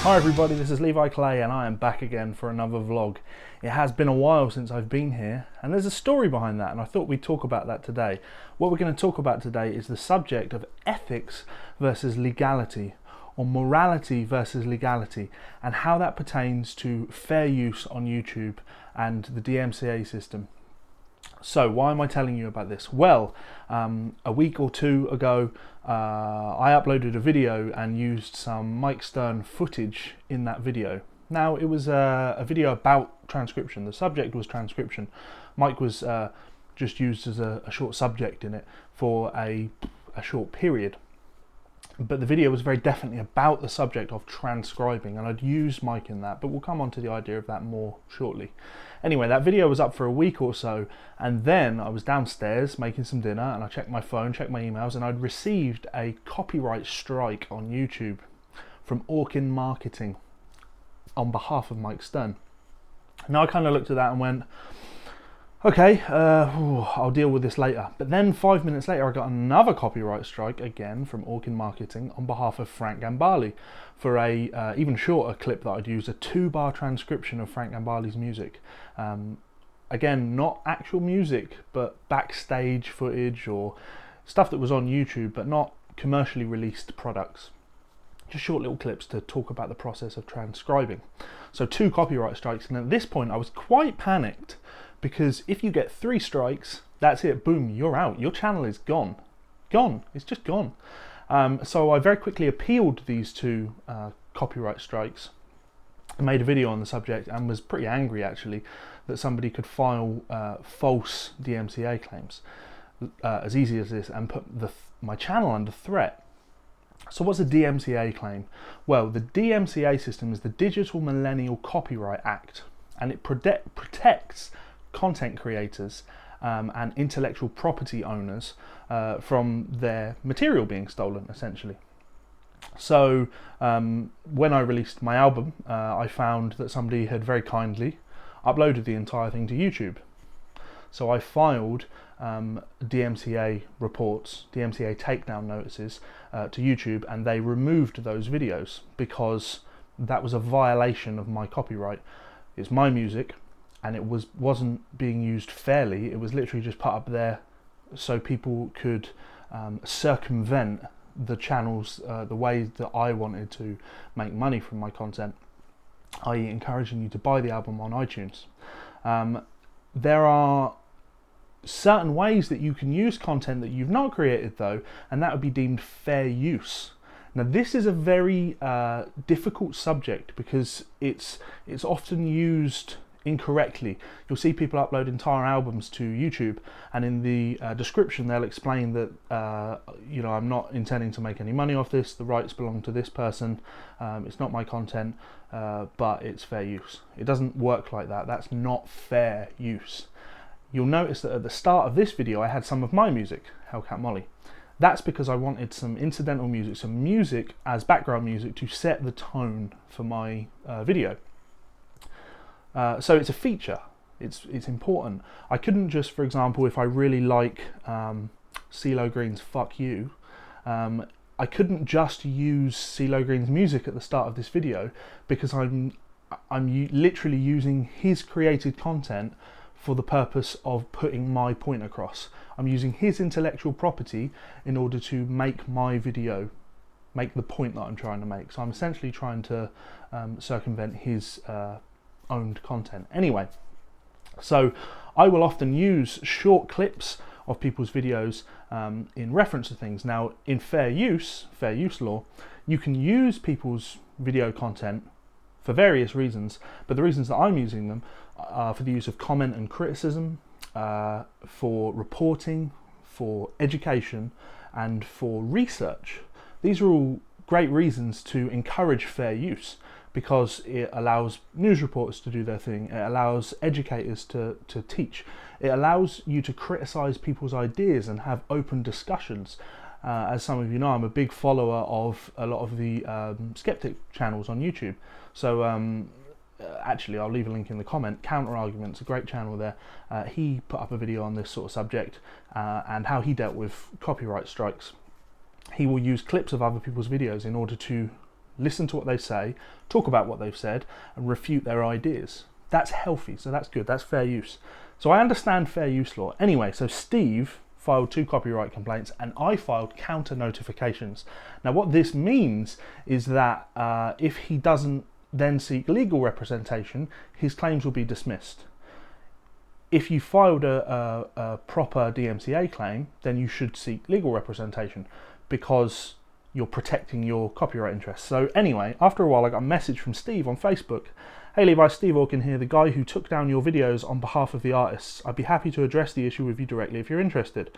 Hi everybody, this is Levi Clay and I am back again for another vlog. It has been a while since I've been here and there's a story behind that, and I thought we'd talk about that today. What we're going to talk about today is the subject of ethics versus legality, or morality versus legality, and how that pertains to fair use on YouTube and the DMCA system. So why am I telling you about this? Well, a week or two ago I uploaded a video and used some Mike Stern footage in that video. Now it was a video about transcription. The subject was transcription. Mike was just used as a short subject in it for a short period. But the video was very definitely about the subject of transcribing, and I'd used Mike in that, but we'll come on to the idea of that more shortly. Anyway, that video was up for a week or so, and then I was downstairs making some dinner and I checked my phone, checked my emails, and I'd received a copyright strike on YouTube from Orkin Marketing on behalf of Mike Stern. Now I kind of looked at that and went, okay, I'll deal with this later. But then 5 minutes later I got another copyright strike again from Orkin Marketing on behalf of Frank Gambale for a even shorter clip that I'd used, a 2-bar transcription of Frank Gambale's music. Again, not actual music, but backstage footage or stuff that was on YouTube, but not commercially released products. Just short little clips to talk about the process of transcribing. So 2 copyright strikes, and at this point I was quite panicked, because if you get 3 strikes, that's it, boom, you're out. Your channel is gone. Gone, it's just gone. So I very quickly appealed these 2 copyright strikes, made a video on the subject, and was pretty angry actually that somebody could file false DMCA claims as easy as this and put my channel under threat. So what's a DMCA claim? Well, the DMCA system is the Digital Millennial Copyright Act, and it protects content creators and intellectual property owners from their material being stolen, essentially. So when I released my album, I found that somebody had very kindly uploaded the entire thing to YouTube. So I filed DMCA reports, DMCA takedown notices to YouTube, and they removed those videos because that was a violation of my copyright. It's my music, and it wasn't being used fairly. It was literally just put up there so people could circumvent the channels, the way that I wanted to make money from my content, i.e. encouraging you to buy the album on iTunes. There are certain ways that you can use content that you've not created though, and that would be deemed fair use. Now this is a very difficult subject because it's often used incorrectly. You'll see people upload entire albums to YouTube, and in the description they'll explain that you know, I'm not intending to make any money off this, the rights belong to this person, it's not my content, but it's fair use. It doesn't work like that. That's not fair use. You'll notice that at the start of this video I had some of my music, Hellcat Molly. That's because I wanted some incidental music, some music as background music to set the tone for my video. So it's a feature, it's important. I couldn't just, for example, if I really like CeeLo Green's Fuck You, I couldn't just use CeeLo Green's music at the start of this video, because I'm literally using his created content for the purpose of putting my point across. I'm using his intellectual property in order to make my video, make the point that I'm trying to make. So I'm essentially trying to circumvent his owned content. Anyway, so I will often use short clips of people's videos in reference to things. Now in fair use law, you can use people's video content for various reasons, but the reasons that I'm using them are for the use of comment and criticism, for reporting, for education, and for research. These are all great reasons to encourage fair use, because it allows news reporters to do their thing, it allows educators to teach, it allows you to criticize people's ideas and have open discussions. As some of you know, I'm a big follower of a lot of the skeptic channels on YouTube. So actually, I'll leave a link in the comment. Counter Arguments, a great channel there. He put up a video on this sort of subject and how he dealt with copyright strikes. He will use clips of other people's videos in order to listen to what they say, talk about what they've said, and refute their ideas. That's healthy, so that's good, that's fair use. So I understand fair use law. Anyway, so Steve filed 2 copyright complaints and I filed counter notifications. Now what this means is that if he doesn't then seek legal representation, his claims will be dismissed. If you filed a proper DMCA claim, then you should seek legal representation because you're protecting your copyright interests. So anyway, after a while I got a message from Steve on Facebook. Hey Levi, Steve Orkin here, the guy who took down your videos on behalf of the artists. I'd be happy to address the issue with you directly if you're interested.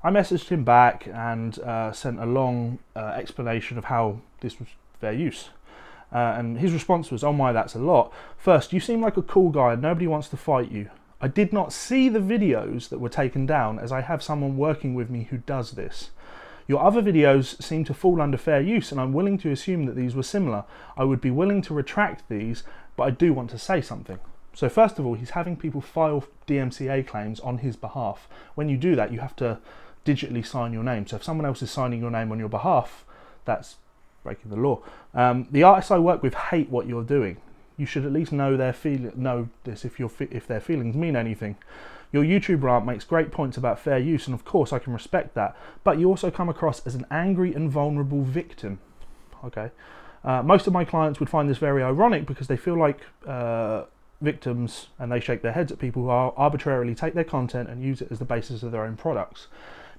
I messaged him back and sent a long explanation of how this was fair use. And his response was, oh my, that's a lot. First, you seem like a cool guy and nobody wants to fight you. I did not see the videos that were taken down as I have someone working with me who does this. Your other videos seem to fall under fair use and I'm willing to assume that these were similar. I would be willing to retract these, but I do want to say something. So first of all, he's having people file DMCA claims on his behalf. When you do that, you have to digitally sign your name. So if someone else is signing your name on your behalf, that's breaking the law. The artists I work with hate what you're doing. You should at least know this if their feelings mean anything. Your YouTube rant makes great points about fair use, and of course I can respect that, but you also come across as an angry and vulnerable victim. Okay. Most of my clients would find this very ironic because they feel like victims and they shake their heads at people who arbitrarily take their content and use it as the basis of their own products.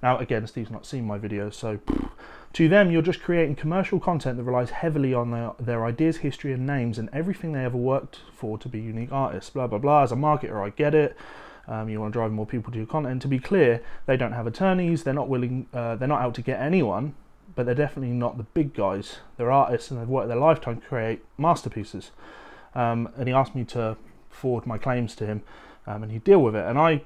Now again, Steve's not seen my videos, so to them you're just creating commercial content that relies heavily on their ideas, history and names and everything they ever worked for to be unique artists, blah blah blah. As a marketer I get it. You want to drive more people to your content. To be clear, they don't have attorneys, they're not out to get anyone, but they're definitely not the big guys. They're artists and they've worked their lifetime to create masterpieces. And he asked me to forward my claims to him and he'd deal with it. And I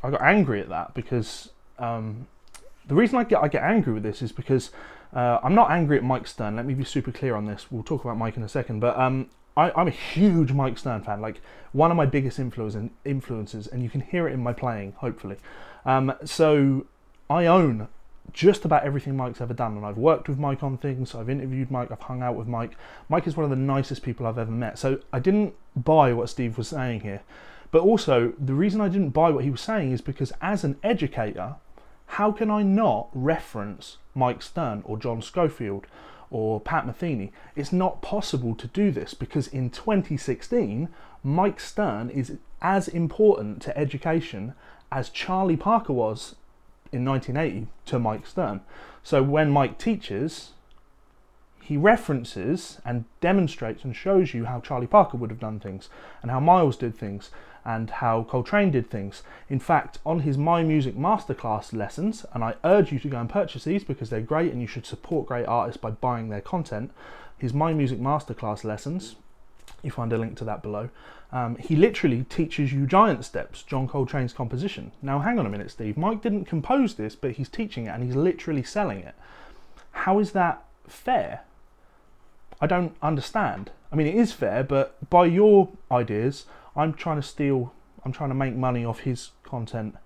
got angry at that because the reason I get angry with this is because I'm not angry at Mike Stern. Let me be super clear on this. We'll talk about Mike in a second, but I'm a huge Mike Stern fan, like one of my biggest influences, and you can hear it in my playing, hopefully. So I own just about everything Mike's ever done, and I've worked with Mike on things, I've interviewed Mike, I've hung out with Mike. Mike is one of the nicest people I've ever met, so I didn't buy what Steve was saying here. But also, the reason I didn't buy what he was saying is because as an educator, how can I not reference Mike Stern or John Schofield or Pat Metheny? It's not possible to do this because in 2016, Mike Stern is as important to education as Charlie Parker was in 1980 to Mike Stern. So when Mike teaches, he references and demonstrates and shows you how Charlie Parker would have done things and how Miles did things and how Coltrane did things. In fact, on his My Music Masterclass lessons, and I urge you to go and purchase these because they're great and you should support great artists by buying their content, his My Music Masterclass lessons, you find a link to that below, he literally teaches you giant steps, John Coltrane's composition. Now hang on a minute, Steve, Mike didn't compose this, but he's teaching it and he's literally selling it. How is that fair? I don't understand. I mean, it is fair, but by your ideas, I'm trying to make money off his content,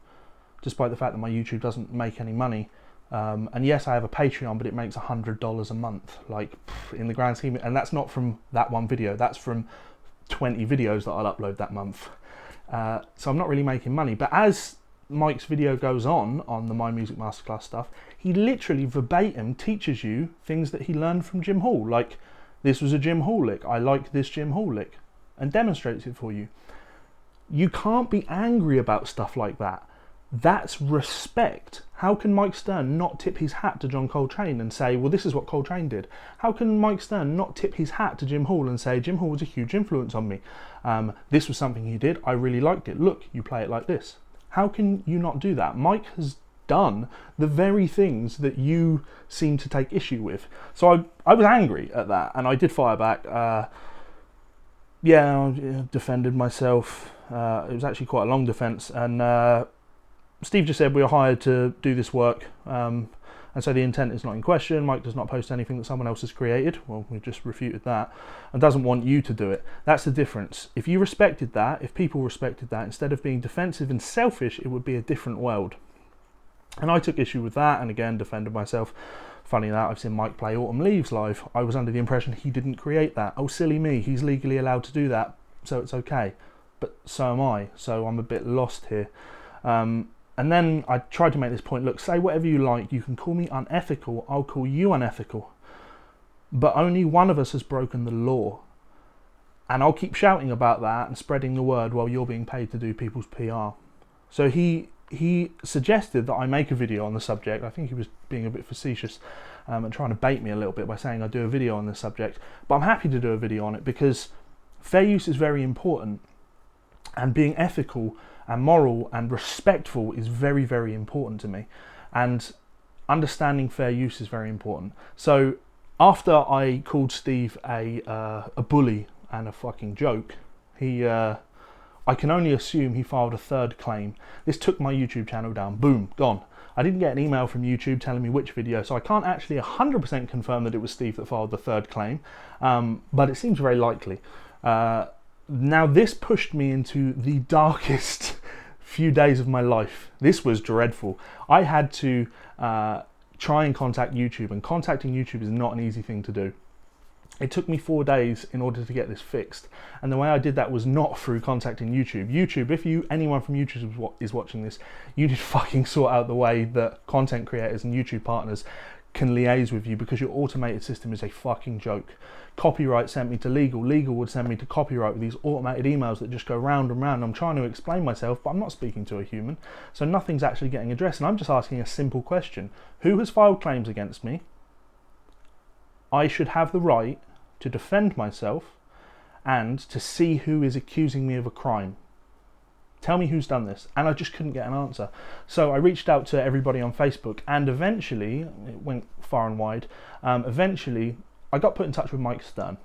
despite the fact that my YouTube doesn't make any money. And yes, I have a Patreon, but it makes $100 a month, like in the grand scheme, and that's not from that one video, that's from 20 videos that I'll upload that month. So I'm not really making money, but as Mike's video goes on the My Music Masterclass stuff, he literally verbatim teaches you things that he learned from Jim Hall, like this was a Jim Hall lick, I like this Jim Hall lick, and demonstrates it for you. You can't be angry about stuff like that. That's respect. How can Mike Stern not tip his hat to John Coltrane and say, well, this is what Coltrane did? How can Mike Stern not tip his hat to Jim Hall and say, Jim Hall was a huge influence on me. This was something he did. I really liked it. Look, you play it like this. How can you not do that? Mike has done the very things that you seem to take issue with. So I was angry at that and I did fire back. Yeah, I defended myself. It was actually quite a long defense, and Steve just said we are hired to do this work, and so the intent is not in question. Mike does not post anything that someone else has created. Well, we've just refuted that, and doesn't want you to do it. That's the difference. If you respected that, if people respected that, instead of being defensive and selfish, it would be a different world. And I took issue with that, and again defended myself. Funny that, I've seen Mike play Autumn Leaves live. I was under the impression he didn't create that. Oh, silly me, he's legally allowed to do that, so it's okay. But so am I, so I'm a bit lost here. And then I tried to make this point, look, say whatever you like, you can call me unethical, I'll call you unethical. But only one of us has broken the law. And I'll keep shouting about that and spreading the word while you're being paid to do people's PR. So he suggested that I make a video on the subject. I think he was being a bit facetious and trying to bait me a little bit by saying I'd do a video on this subject. But I'm happy to do a video on it because fair use is very important, and being ethical and moral and respectful is very, very important to me. And understanding fair use is very important. So after I called Steve a bully and a fucking joke, I can only assume he filed a third claim. This took my YouTube channel down. Boom, gone. I didn't get an email from YouTube telling me which video, so I can't actually 100% confirm that it was Steve that filed the third claim, but it seems very likely. Now this pushed me into the darkest few days of my life. This was dreadful. I had to try and contact YouTube, and contacting YouTube is not an easy thing to do. It took me 4 days in order to get this fixed, and the way I did that was not through contacting YouTube. YouTube, if anyone from YouTube is watching this, you need to fucking sort out the way that content creators and YouTube partners can liaise with you, because your automated system is a fucking joke. Copyright sent me to legal, legal would send me to copyright with these automated emails that just go round and round. I'm trying to explain myself, but I'm not speaking to a human, so nothing's actually getting addressed, and I'm just asking a simple question. Who has filed claims against me? I should have the right to defend myself and to see who is accusing me of a crime. Tell me who's done this. And I just couldn't get an answer. So I reached out to everybody on Facebook, and eventually, it went far and wide, eventually I got put in touch with Mike Stern.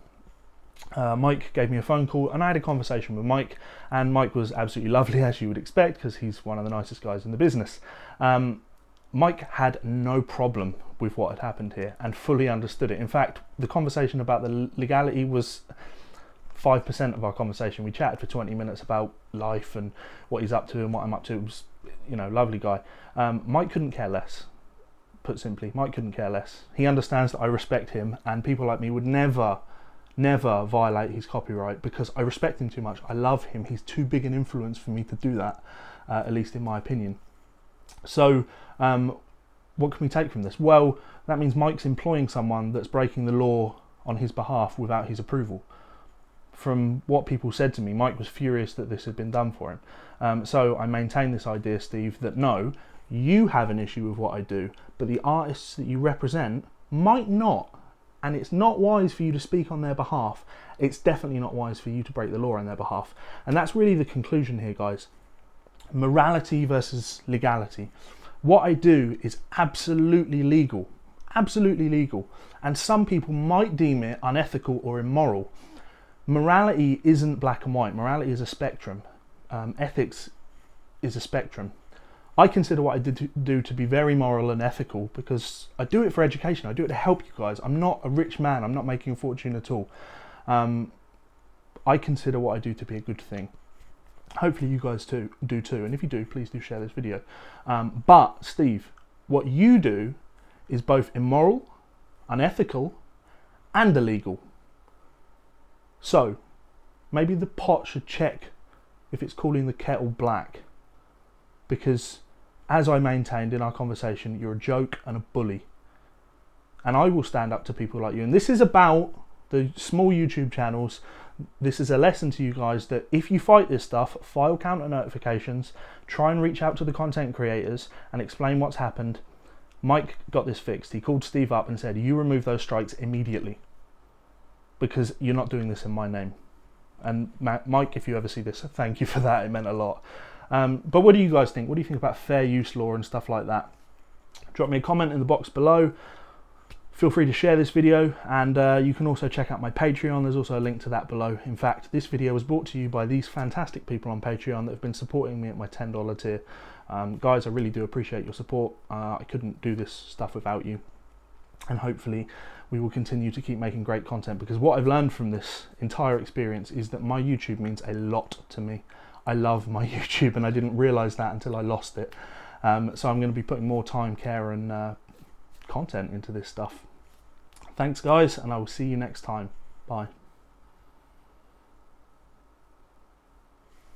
Mike gave me a phone call, and I had a conversation with Mike, and Mike was absolutely lovely, as you would expect, because he's one of the nicest guys in the business. Mike had no problem with what had happened here and fully understood it. In fact, the conversation about the legality was 5% of our conversation. We chatted for 20 minutes about life and what he's up to and what I'm up to. It was, lovely guy. Mike couldn't care less. Put simply, Mike couldn't care less. He understands that I respect him, and people like me would never violate his copyright, because I respect him too much. I love him. He's too big an influence for me to do that, at least in my opinion. So what can we take from this? Well, that means Mike's employing someone that's breaking the law on his behalf without his approval. From what people said to me, Mike was furious that this had been done for him. So I maintain this idea, Steve, that no, you have an issue with what I do, but the artists that you represent might not. And it's not wise for you to speak on their behalf. It's definitely not wise for you to break the law on their behalf. And that's really the conclusion here, guys. Morality versus legality. What I do is absolutely legal. Absolutely legal. And some people might deem it unethical or immoral. Morality isn't black and white. Morality is a spectrum. Ethics is a spectrum. I consider what I do to be very moral and ethical, because I do it for education. I do it to help you guys. I'm not a rich man. I'm not making a fortune at all. I consider what I do to be a good thing. Hopefully you guys do too. And if you do, please do share this video. But Steve, what you do is both immoral, unethical, and illegal. So maybe the pot should check if it's calling the kettle black. Because as I maintained in our conversation, you're a joke and a bully. And I will stand up to people like you. And this is about the small YouTube channels. This is a lesson to you guys that if you fight this stuff, file counter notifications, try and reach out to the content creators and explain what's happened. Mike got this fixed. He called Steve up and said, you remove those strikes immediately, because you're not doing this in my name. And Mike, if you ever see this, thank you for that. It meant a lot. But what do you guys think? What do you think about fair use law and stuff like that? Drop me a comment in the box below. Feel free to share this video, and you can also check out my Patreon. There's also a link to that below. In fact, this video was brought to you by these fantastic people on Patreon that have been supporting me at my $10 tier. Guys, I really do appreciate your support. I couldn't do this stuff without you. And hopefully we will continue to keep making great content, because what I've learned from this entire experience is that my YouTube means a lot to me. I love my YouTube, and I didn't realise that until I lost it. So I'm going to be putting more time, care and content into this stuff. Thanks guys, and I will see you next time. Bye.